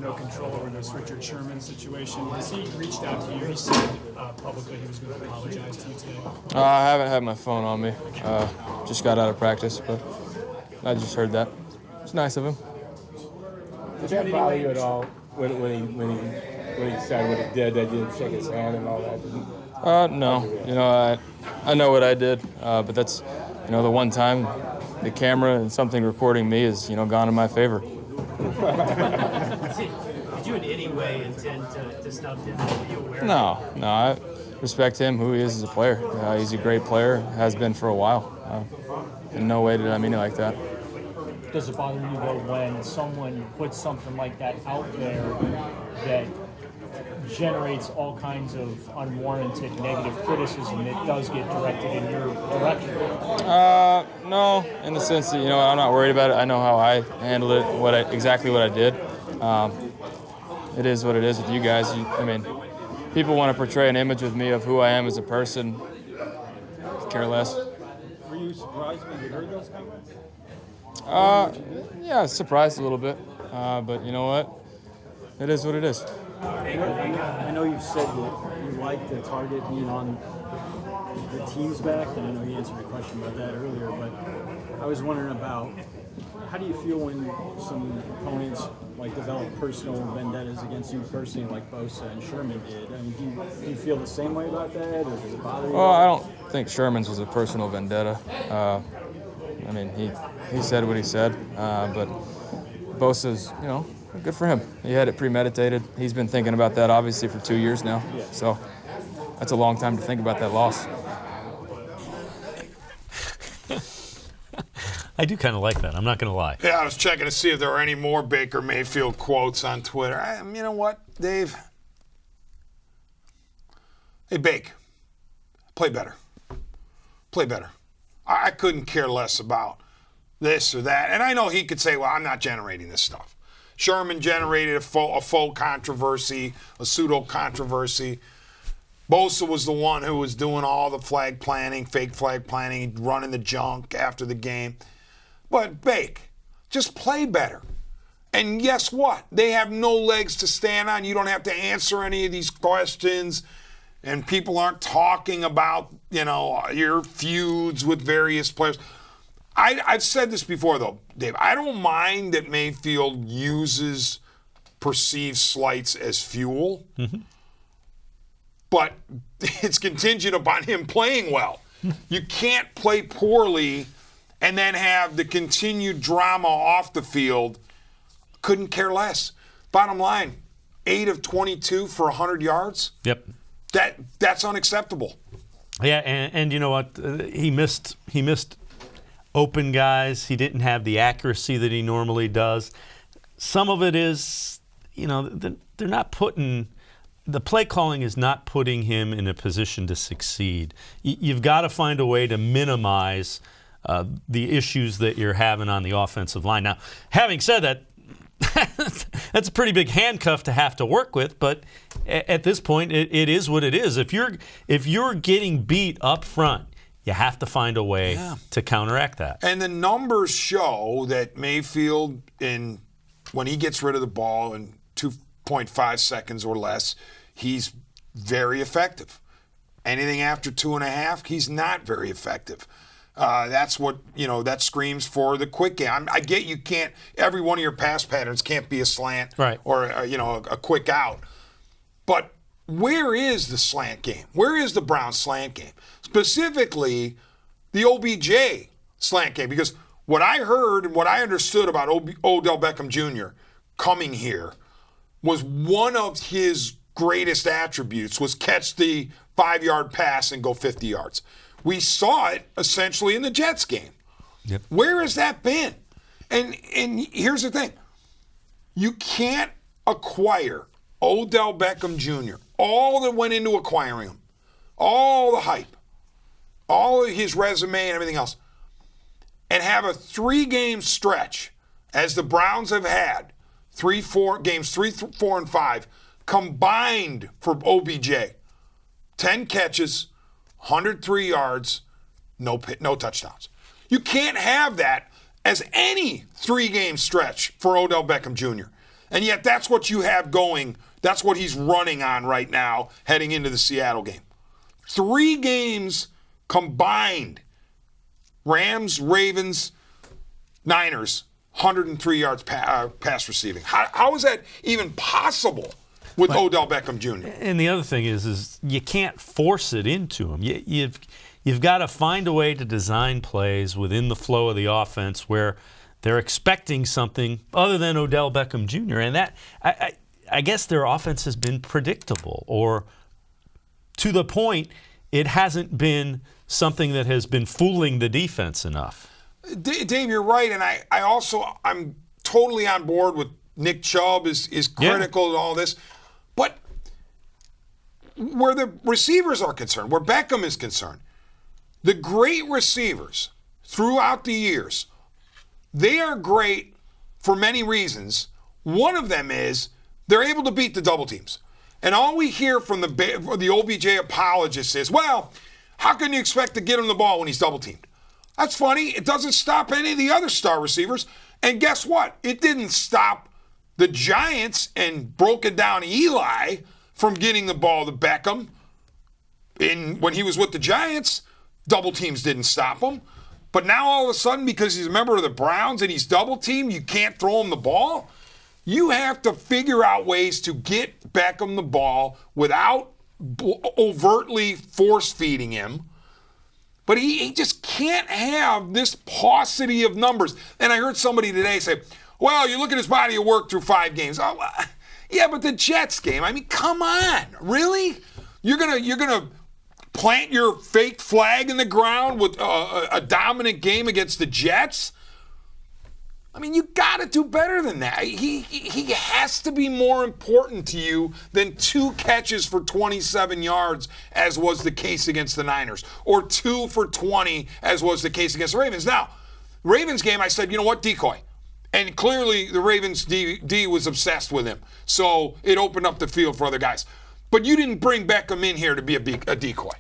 no control over this Richard Sherman situation. Has he reached out to you? He said publicly he was going to apologize to you today. I haven't had my phone on me. Just got out of practice, but I just heard that. It's nice of him. Did that bother you at all when he said what he did? That you didn't shake his hand and all that? No. I know what I did, but that's, the one time the camera and something recording me is, gone in my favor. Did you in any way intend to snub him? Were you aware? No. I respect him, who he is as a player. He's a great player, has been for a while. In no way did I mean it like that. Does it bother you, though, when someone puts something like that out there that generates all kinds of unwarranted negative criticism that does get directed in your direction? No, in the sense that, I'm not worried about it. I know how I handled it, exactly what I did. It is what it is with you guys. People want to portray an image with me of who I am as a person. Care less. Were you surprised when you heard those comments? Yeah, surprised a little bit. But you know what? It is what it is. I know you've said that you like the target being on the team's back, and I know you answered a question about that earlier, but I was wondering about how do you feel when some opponents develop personal vendettas against you personally, like Bosa and Sherman did? Do you feel the same way about that, or does it bother you? Well, I don't think Sherman's was a personal vendetta. He said what he said, but Bosa's, good for him. He had it premeditated. He's been thinking about that, obviously, for 2 years now. Yeah. So that's a long time to think about that loss. I do kind of like that. I'm not going to lie. Yeah, I was checking to see if there were any more Baker Mayfield quotes on Twitter. You know what, Dave? Hey, Bake, play better. Play better. I couldn't care less about this or that. And I know he could say, well, I'm not generating this stuff. Sherman generated a faux controversy, a pseudo-controversy. Bosa was the one who was doing all the flag planting, fake flag planting, running the junk after the game. But, Bake, just play better. And guess what? They have no legs to stand on. You don't have to answer any of these questions. And people aren't talking about, your feuds with various players. I've said this before, though, Dave. I don't mind that Mayfield uses perceived slights as fuel. Mm-hmm. But it's contingent upon him playing well. You can't play poorly and then have the continued drama off the field. Couldn't care less. Bottom line, 8 of 22 for 100 yards. Yep. That's unacceptable. Yeah, and you know what? He missed open guys. He didn't have the accuracy that he normally does. Some of it is, they're not putting – the play calling is not putting him in a position to succeed. You've got to find a way to minimize the issues that you're having on the offensive line. Now, having said that, that's a pretty big handcuff to have to work with, but at this point, it is what it is. If you're getting beat up front, you have to find a way to counteract that. And the numbers show that Mayfield, when he gets rid of the ball in 2.5 seconds or less, he's very effective. Anything after 2.5, he's not very effective. That's what, that screams for the quick game. I get you can't, every one of your pass patterns can't be a slant or, a quick out. But where is the slant game? Where is the Browns slant game? Specifically, the OBJ slant game. Because what I heard and what I understood about Odell Beckham Jr. coming here was one of his greatest attributes was catch the 5-yard pass and go 50 yards. We saw it essentially in the Jets game. Yep. Where has that been? And here's the thing. You can't acquire Odell Beckham Jr., all that went into acquiring him, all the hype, all of his resume and everything else, and have a 3-game stretch, as the Browns have had, 3, 4 games, 3, 4, and 5, combined for OBJ. 10 catches, 103 yards, no touchdowns. You can't have that as any 3-game stretch for Odell Beckham Jr. And yet that's what you have going. That's what he's running on right now heading into the Seattle game. 3 games combined. Rams, Ravens, Niners, 103 yards pass receiving. How is that even possible with Odell Beckham Jr.? And the other thing is you can't force it into him. You've got to find a way to design plays within the flow of the offense where they're expecting something other than Odell Beckham Jr. And that I guess their offense has been predictable, or to the point it hasn't been something that has been fooling the defense enough. Dave, you're right, and I'm totally on board with Nick Chubb is critical to all this. But where the receivers are concerned, where Beckham is concerned, the great receivers throughout the years, they are great for many reasons. One of them is they're able to beat the double teams. And all we hear from the OBJ apologists is, well, how can you expect to get him the ball when he's double teamed? That's funny. It doesn't stop any of the other star receivers. And guess what? It didn't stop the Giants and broken down Eli from getting the ball to Beckham. When he was with the Giants, double teams didn't stop him. But now all of a sudden, because he's a member of the Browns and he's double teamed, you can't throw him the ball? You have to figure out ways to get Beckham the ball without overtly force feeding him. But he just can't have this paucity of numbers. And I heard somebody today say, well, you look at his body of work through 5 games. Oh, yeah, but the Jets game, I mean, come on. Really? You're gonna plant your fake flag in the ground with a dominant game against the Jets? I mean, you got to do better than that. He has to be more important to you than 2 catches for 27 yards, as was the case against the Niners, or 2 for 20, as was the case against the Ravens. Now, Ravens game, I said, you know what, decoy. And clearly the Ravens D was obsessed with him. So it opened up the field for other guys. But you didn't bring Beckham in here to be a decoy.